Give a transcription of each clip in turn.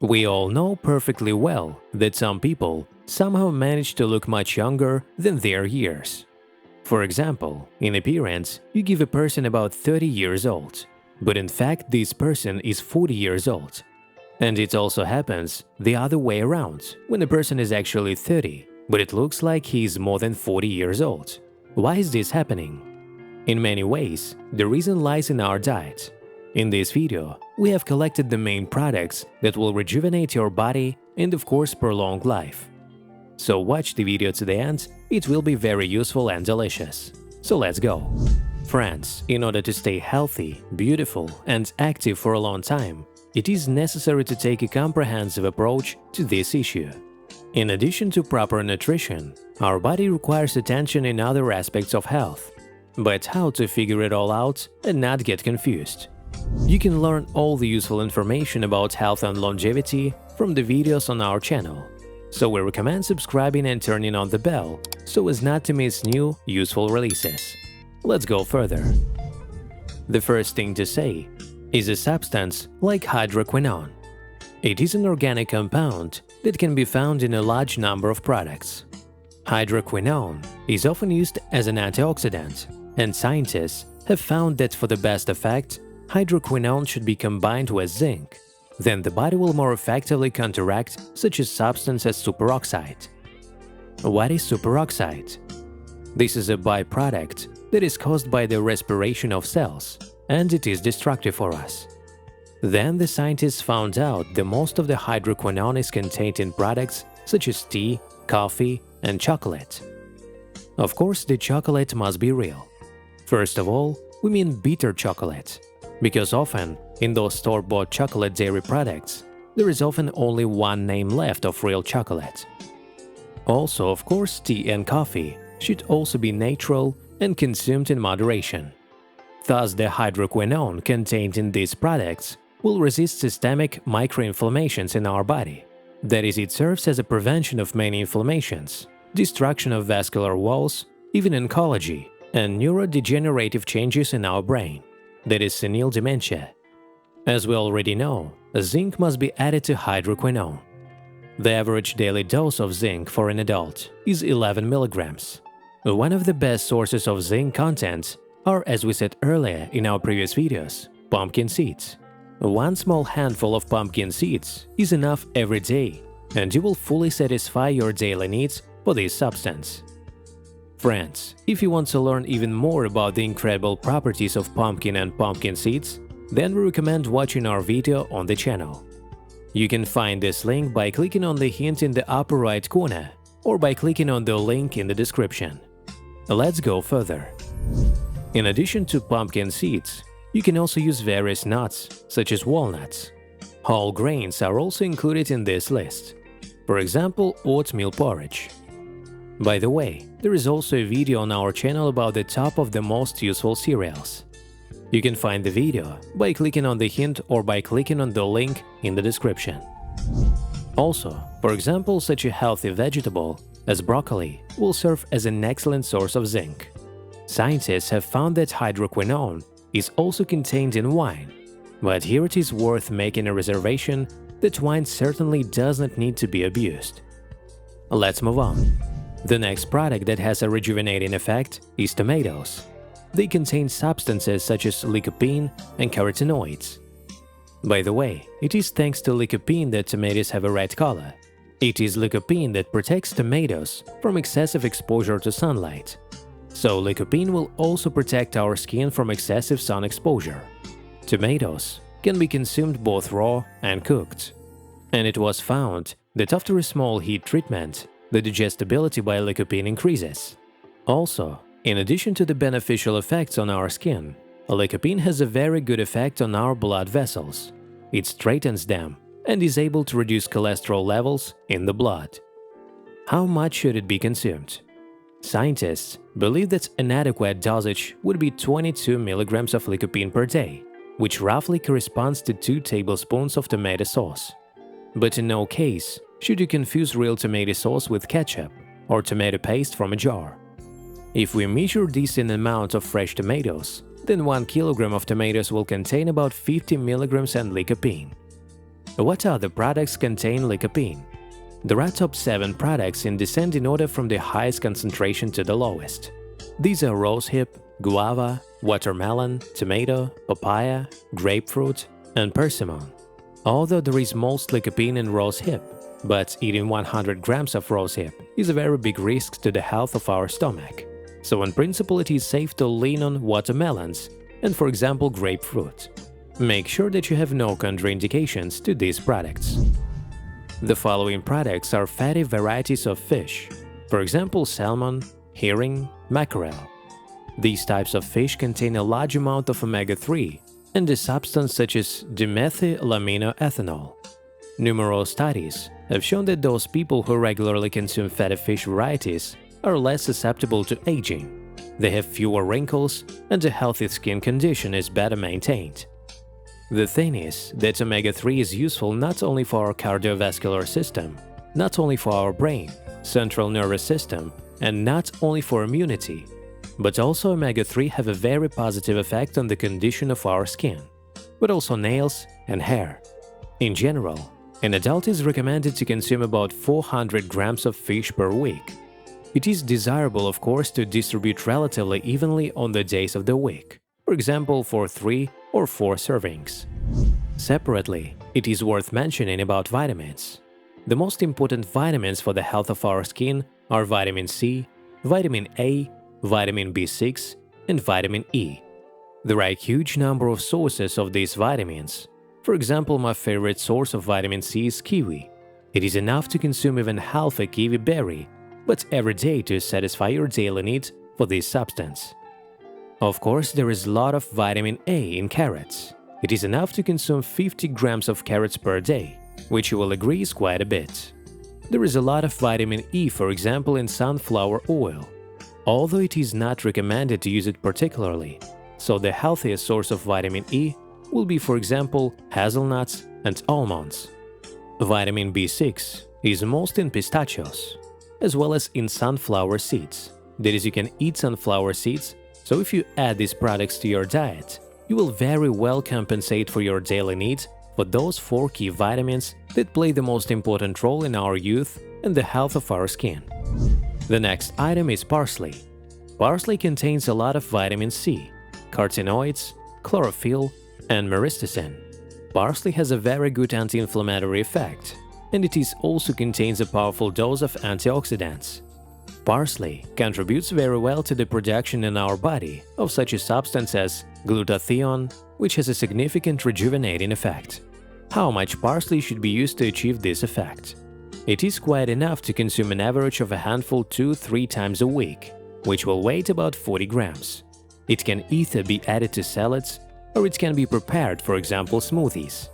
We all know perfectly well that some people somehow manage to look much younger than their years. For example, in appearance, you give a person about 30 years old, but in fact this person is 40 years old. And it also happens the other way around, when a person is actually 30, but it looks like he is more than 40 years old. Why is this happening? In many ways, the reason lies in our diet. In this video, we have collected the main products that will rejuvenate your body and of course prolong life. So watch the video to the end, it will be very useful and delicious. So let's go! Friends, in order to stay healthy, beautiful and active for a long time, it is necessary to take a comprehensive approach to this issue. In addition to proper nutrition, our body requires attention in other aspects of health. But how to figure it all out and not get confused? You can learn all the useful information about health and longevity from the videos on our channel. So we recommend subscribing and turning on the bell so as not to miss new, useful releases. Let's go further. The first thing to say is a substance like hydroquinone. It is an organic compound that can be found in a large number of products. Hydroquinone is often used as an antioxidant, and scientists have found that for the best effect, hydroquinone should be combined with zinc. Then the body will more effectively counteract such a substance as superoxide. What is superoxide? This is a byproduct that is caused by the respiration of cells, and it is destructive for us. Then the scientists found out that most of the hydroquinone is contained in products such as tea, coffee, and chocolate. Of course, the chocolate must be real. First of all, we mean bitter chocolate, because often in those store-bought chocolate dairy products, there is often only one name left of real chocolate. Also, of course, tea and coffee should also be natural and consumed in moderation. Thus, the hydroquinone contained in these products will resist systemic microinflammations in our body. That is, it serves as a prevention of many inflammations, destruction of vascular walls, even oncology, and neurodegenerative changes in our brain, that is, senile dementia. As we already know, zinc must be added to hydroquinone. The average daily dose of zinc for an adult is 11 milligrams. One of the best sources of zinc content are, as we said earlier in our previous videos, pumpkin seeds. One small handful of pumpkin seeds is enough every day, and you will fully satisfy your daily needs for this substance. Friends, if you want to learn even more about the incredible properties of pumpkin and pumpkin seeds, then we recommend watching our video on the channel. You can find this link by clicking on the hint in the upper right corner or by clicking on the link in the description. Let's go further. In addition to pumpkin seeds, you can also use various nuts, such as walnuts. Whole grains are also included in this list. For example, oatmeal porridge. By the way, there is also a video on our channel about the top of the most useful cereals. You can find the video by clicking on the hint or by clicking on the link in the description. Also, for example, such a healthy vegetable as broccoli will serve as an excellent source of zinc. Scientists have found that hydroquinone is also contained in wine, but here it is worth making a reservation that wine certainly does not need to be abused. Let's move on. The next product that has a rejuvenating effect is tomatoes. They contain substances such as lycopene and carotenoids. By the way, it is thanks to lycopene that tomatoes have a red color. It is lycopene that protects tomatoes from excessive exposure to sunlight. So lycopene will also protect our skin from excessive sun exposure. Tomatoes can be consumed both raw and cooked. And it was found that after a small heat treatment, the digestibility by lycopene increases. Also, in addition to the beneficial effects on our skin, lycopene has a very good effect on our blood vessels. It straightens them and is able to reduce cholesterol levels in the blood. How much should it be consumed? Scientists believe that an adequate dosage would be 22 milligrams of lycopene per day, which roughly corresponds to 2 tablespoons of tomato sauce. But in no case should you confuse real tomato sauce with ketchup or tomato paste from a jar. If we measure this in amount of fresh tomatoes, then 1 kilogram of tomatoes will contain about 50 milligrams of lycopene. What other products contain lycopene? There are top 7 products in descending order from the highest concentration to the lowest. These are rosehip, guava, watermelon, tomato, papaya, grapefruit, and persimmon. Although there is most lycopene in rosehip, but eating 100 grams of rosehip is a very big risk to the health of our stomach. So in principle it is safe to lean on watermelons and, for example, grapefruit. Make sure that you have no contraindications to these products. The following products are fatty varieties of fish, for example salmon, herring, mackerel. These types of fish contain a large amount of omega-3 and a substance such as dimethylaminoethanol. Numerous studies have shown that those people who regularly consume fatty fish varieties are less susceptible to aging. They have fewer wrinkles and a healthy skin condition is better maintained. The thing is that omega-3 is useful not only for our cardiovascular system, not only for our brain, central nervous system, and not only for immunity, but also omega-3 have a very positive effect on the condition of our skin, but also nails and hair. In general, an adult is recommended to consume about 400 grams of fish per week. It is desirable, of course, to distribute relatively evenly on the days of the week, for example, for 3 or 4 servings. Separately, it is worth mentioning about vitamins. The most important vitamins for the health of our skin are vitamin C, vitamin A, vitamin B6, and vitamin E. There are a huge number of sources of these vitamins. For example, my favorite source of vitamin C is kiwi. It is enough to consume even half a kiwi berry, but every day to satisfy your daily need for this substance. Of course, there is a lot of vitamin A in carrots. It is enough to consume 50 grams of carrots per day, which you will agree is quite a bit. There is a lot of vitamin E, for example, in sunflower oil, although it is not recommended to use it particularly, so the healthiest source of vitamin E will be, for example, hazelnuts and almonds. Vitamin B6 is most in pistachios, as well as in sunflower seeds. That is, you can eat sunflower seeds, so if you add these products to your diet, you will very well compensate for your daily needs for those 4 key vitamins that play the most important role in our youth and the health of our skin. The next item is parsley. Parsley contains a lot of vitamin C, carotenoids, chlorophyll, and myristicin. Parsley has a very good anti-inflammatory effect, and it also contains a powerful dose of antioxidants. Parsley contributes very well to the production in our body of such a substance as glutathione, which has a significant rejuvenating effect. How much parsley should be used to achieve this effect? It is quite enough to consume an average of a handful 2-3 times a week, which will weigh about 40 grams. It can either be added to salads or it can be prepared, for example, smoothies.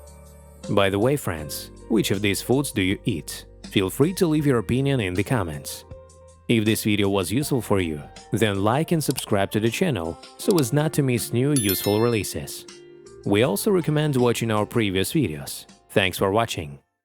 By the way, friends, which of these foods do you eat? Feel free to leave your opinion in the comments. If this video was useful for you, then like and subscribe to the channel so as not to miss new useful releases. We also recommend watching our previous videos. Thanks for watching.